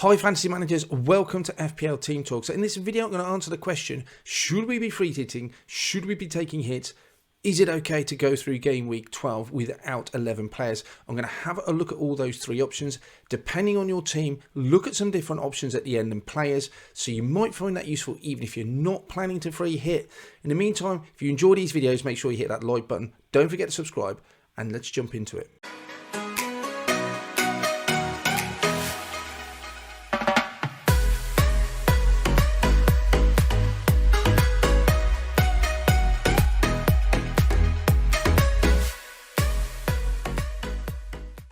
Hi fantasy managers, welcome to FPL Team Talk. So in this video I'm going to answer the question, should we be free hitting, should we be taking hits, is it okay to go through game week 12 without 11 players? I'm going to have a look at all those three options. Depending on your team, look at some different options at the end and players, so you might find that useful even if you're not planning to free hit. In the meantime, if you enjoy these videos, make sure you hit that like button, don't forget to subscribe, and let's jump into it.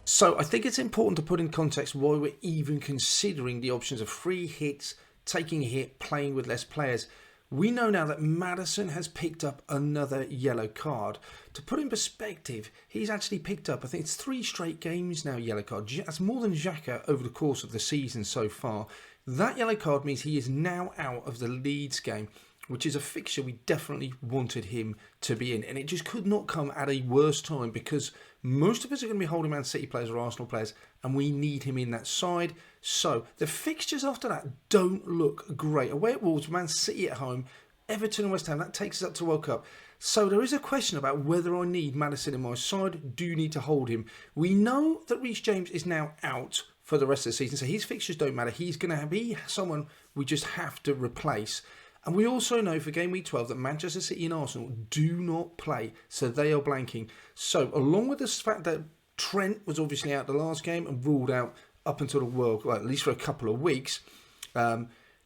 So I think it's important to put in context why we're even considering the options of free hits, taking a hit, playing with less players. We know now that Maddison has picked up another yellow card. To put in perspective, he's actually picked up, I think it's 3 straight games now, yellow card. That's more than Xhaka over the course of the season so far. That yellow card means he is now out of the Leeds game, which is a fixture we definitely wanted him to be in. And it just could not come at a worse time because most of us are going to be holding Man City players or Arsenal players, and we need him in that side. So the fixtures after that don't look great. Away at Wolves, Man City at home, Everton and West Ham, that takes us up to World Cup. So there is a question about whether I need Maddison in my side. Do you need to hold him? We know that Reece James is now out for the rest of the season, so his fixtures don't matter. He's going to be someone we just have to replace. And we also know for game week 12 that Manchester City and Arsenal do not play, so they are blanking. So along with the fact that Trent was obviously out the last game and ruled out up until the World Cup, at least for a couple of weeks,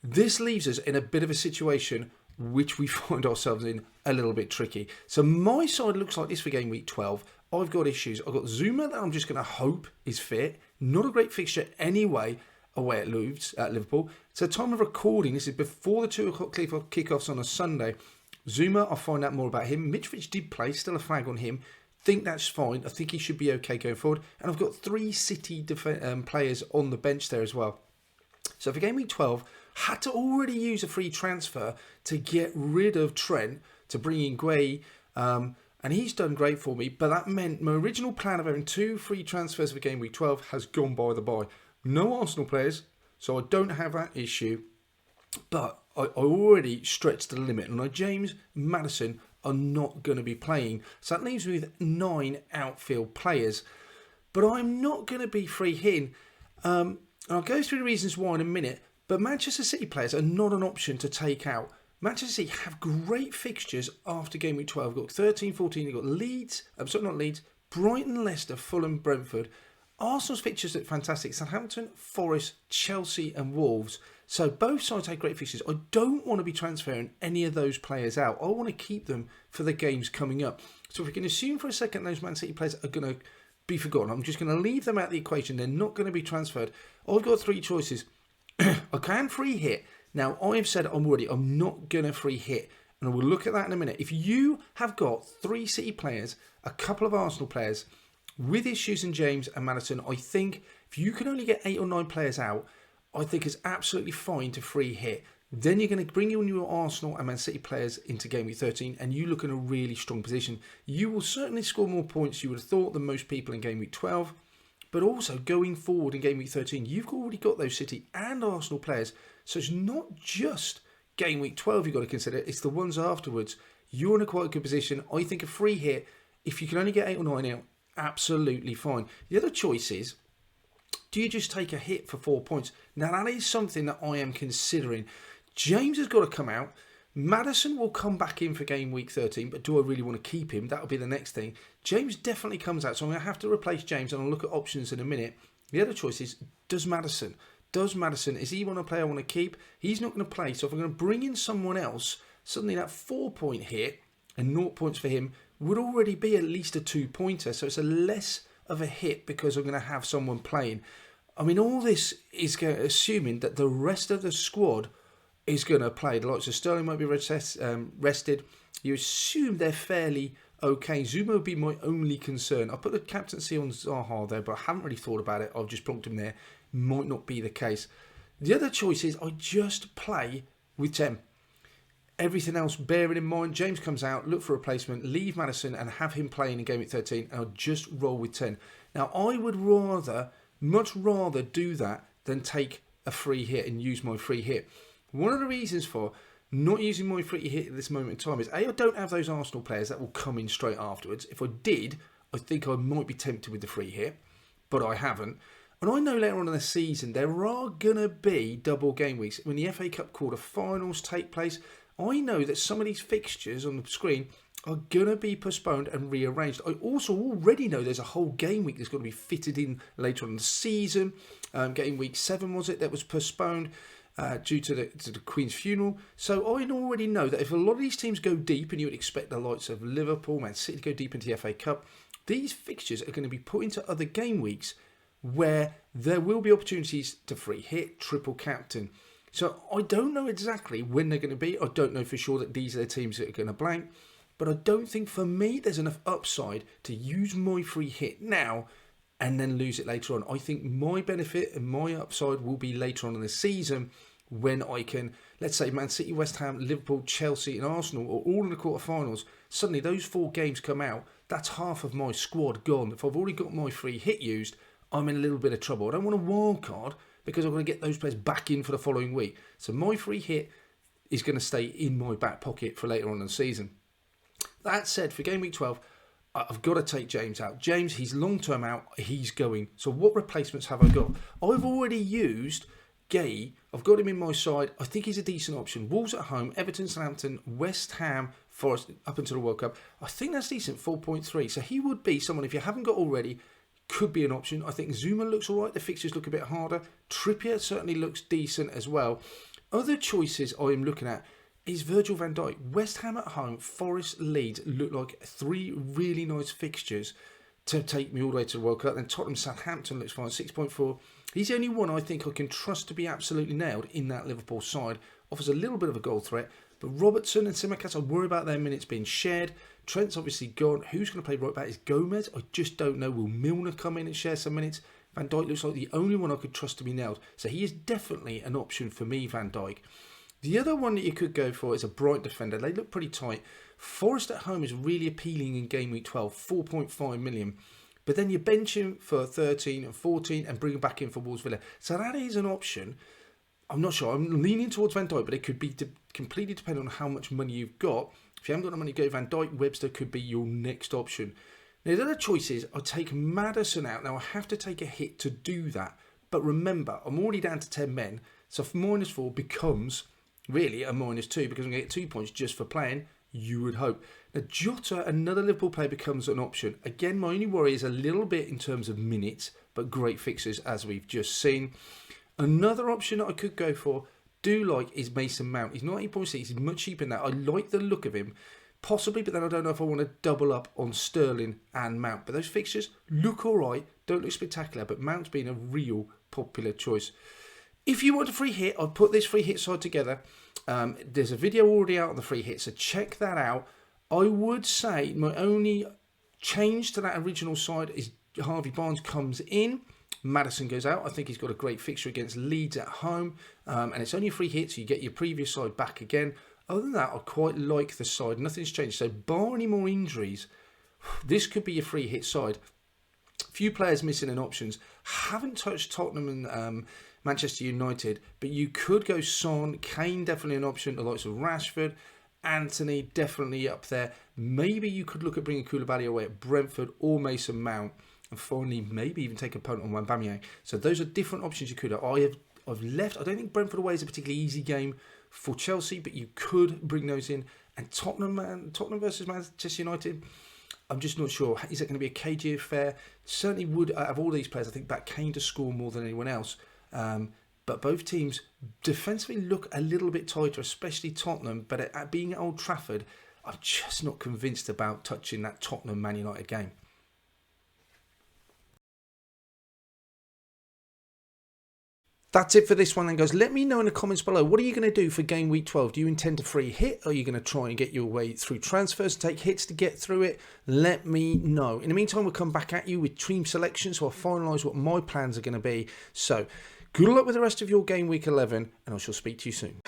this leaves us in a bit of a situation which we find ourselves in a little bit tricky. So my side looks like this for game week 12. I've got issues. I've got Zuma that I'm just going to hope is fit. Not a great fixture anyway away at Liverpool. So time of recording, this is before the 2 o'clock kickoffs on a Sunday. Zuma, I'll find out more about him. Mitrovic did play, still a flag on him. Think that's fine. I think he should be okay going forward. And I've got 3 City players on the bench there as well. So for game week 12, had to already use a free transfer to get rid of Trent, to bring in Gueye, and he's done great for me. But that meant my original plan of having 2 free transfers for game week 12 has gone by the by. No Arsenal players, so I don't have that issue. But I already stretched the limit. And James, Maddison are not going to be playing. So that leaves me with 9 outfield players. But I'm not going to be free hitting. I'll go through the reasons why in a minute. But Manchester City players are not an option to take out. Manchester City have great fixtures after game week 12. We've got 13, 14. They've got Leeds. Not Leeds. Brighton, Leicester, Fulham, Brentford. Arsenal's fixtures look fantastic. Southampton, Forest, Chelsea and Wolves. So both sides have great fixtures. I don't want to be transferring any of those players out. I want to keep them for the games coming up. So if we can assume for a second those Man City players are going to be forgotten, I'm just going to leave them out of the equation. They're not going to be transferred. I've got 3 choices. I can free hit. Now, I have said I'm not going to free hit. And we'll look at that in a minute. If you have got 3 City players, a couple of Arsenal players, with issues in James and Maddison, I think if you can only get 8 or 9 players out, I think it's absolutely fine to free hit. Then you're going to bring in your Arsenal and Man City players into game week 13 and you look in a really strong position. You will certainly score more points you would have thought than most people in game week 12. But also going forward in game week 13, you've already got those City and Arsenal players. So it's not just game week 12 you've got to consider, it's the ones afterwards. You're in a quite good position. I think a free hit, if you can only get 8 or 9 out, absolutely fine. The other choice is, do you just take a hit for 4 points? Now that is something that I am considering. James has got to come out. Maddison will come back in for game week 13, but do I really want to keep him? That'll be the next thing. James definitely comes out, so I'm going to have to replace James, and I'll look at options in a minute. The other choice is, is he one a player I want to keep? He's not going to play, so if I'm going to bring in someone else, suddenly that 4-point hit and 0 points for him would already be at least a 2-pointer, so it's a less of a hit because I'm going to have someone playing. I mean, all this is assuming that the rest of the squad is going to play. The likes of Sterling might be rested. You assume they're fairly okay. Zuma would be my only concern. I put the captaincy on Zaha there, but I haven't really thought about it. I've just plonked him there. Might not be the case. The other choice is I just play with 10. Everything else, bearing in mind, James comes out, look for a replacement, leave Maddison and have him playing in game week 13, and I'll just roll with 10. Now, I would much rather do that than take a free hit and use my free hit. One of the reasons for not using my free hit at this moment in time is I don't have those Arsenal players that will come in straight afterwards. If I did, I think I might be tempted with the free hit, but I haven't. And I know later on in the season there are going to be double game weeks. When the FA Cup quarter-finals take place, I know that some of these fixtures on the screen are going to be postponed and rearranged. I also already know there's a whole game week that's going to be fitted in later on in the season. Game week 7 was it that was postponed due to the Queen's funeral. So I already know that if a lot of these teams go deep, and you would expect the likes of Liverpool, Man City to go deep into the FA Cup, these fixtures are going to be put into other game weeks where there will be opportunities to free hit, triple captain. So I don't know exactly when they're going to be. I don't know for sure that these are the teams that are going to blank. But I don't think for me there's enough upside to use my free hit now and then lose it later on. I think my benefit and my upside will be later on in the season when I can, let's say Man City, West Ham, Liverpool, Chelsea and Arsenal are all in the quarterfinals. Suddenly those 4 games come out. That's half of my squad gone. If I've already got my free hit used, I'm in a little bit of trouble. I don't want a wild card because I'm going to get those players back in for the following week. So my free hit is going to stay in my back pocket for later on in the season. That said, for game week 12, I've got to take James out. James, he's long-term out. He's going. So what replacements have I got? I've already used Gay. I've got him in my side. I think he's a decent option. Wolves at home, Everton, Southampton, West Ham, Forest up until the World Cup. I think that's decent, 4.3. So he would be someone, if you haven't got already, could be an option. I think Zuma looks all right. The fixtures look a bit harder. Trippier certainly looks decent as well. Other choices I am looking at is Virgil van Dijk. West Ham at home, Forest, Leeds look like 3 really nice fixtures to take me all the way to the World Cup. Then Tottenham, Southampton looks fine, 6.4. He's the only one I think I can trust to be absolutely nailed in that Liverpool side. Offers a little bit of a goal threat. But Robertson and Tsimikas, I worry about their minutes being shared. Trent's obviously gone. Who's going to play right back is Gomez. I just don't know. Will Milner come in and share some minutes? Van Dijk looks like the only one I could trust to be nailed. So he is definitely an option for me, Van Dijk. The other one that you could go for is a Bright defender. They look pretty tight. Forest at home is really appealing in game week 12, 4.5 million. But then you bench him for 13 and 14 and bring him back in for Wolves Villa. So that is an option. I'm not sure. I'm leaning towards Van Dijk, but it could be completely dependent on how much money you've got. If you haven't got the money to go, Van Dijk, Webster could be your next option. Now, the other choice is I'll take Maddison out. Now, I have to take a hit to do that. But remember, I'm already down to 10 men. So -4 becomes really a -2 because I'm going to get 2 points just for playing, you would hope. Now, Jota, another Liverpool player, becomes an option. Again, my only worry is a little bit in terms of minutes, but great fixes as we've just seen. Another option that I could go for, is Mason Mount. He's not 8.6, he's much cheaper than that. I like the look of him, possibly, but then I don't know if I want to double up on Sterling and Mount. But those fixtures look alright, don't look spectacular, but Mount's been a real popular choice. If you want a free hit, I'll put this free hit side together. There's a video already out on the free hit, so check that out. I would say my only change to that original side is Harvey Barnes comes in, Maddison goes out. I think he's got a great fixture against Leeds at home, and it's only a free hit, so you get your previous side back again. Other than that, I quite like the side. Nothing's changed. So bar any more injuries, this could be a free hit side. Few players missing in options. Haven't touched Tottenham and Manchester United, but you could go Son, Kane definitely an option, the likes of Rashford, Anthony definitely up there. Maybe you could look at bringing Koulibaly away at Brentford or Mason Mount, and finally maybe even take a punt on Aubameyang. So those are different options you could have. I've left. I don't think Brentford away is a particularly easy game for Chelsea, but you could bring those in. And Tottenham versus Manchester United, I'm just not sure. Is it going to be a cagey affair? Certainly would, out of all these players, I think back Kane to score more than anyone else. But both teams defensively look a little bit tighter, especially Tottenham. But at being at Old Trafford, I'm just not convinced about touching that Tottenham Man United game. That's it for this one then, guys. Let me know in the comments below. What are you going to do for game week 12? Do you intend to free hit? Or are you going to try and get your way through transfers, take hits to get through it? Let me know. In the meantime, we'll come back at you with team selection, so I'll finalise what my plans are going to be. So, good luck with the rest of your game week 11, and I shall speak to you soon.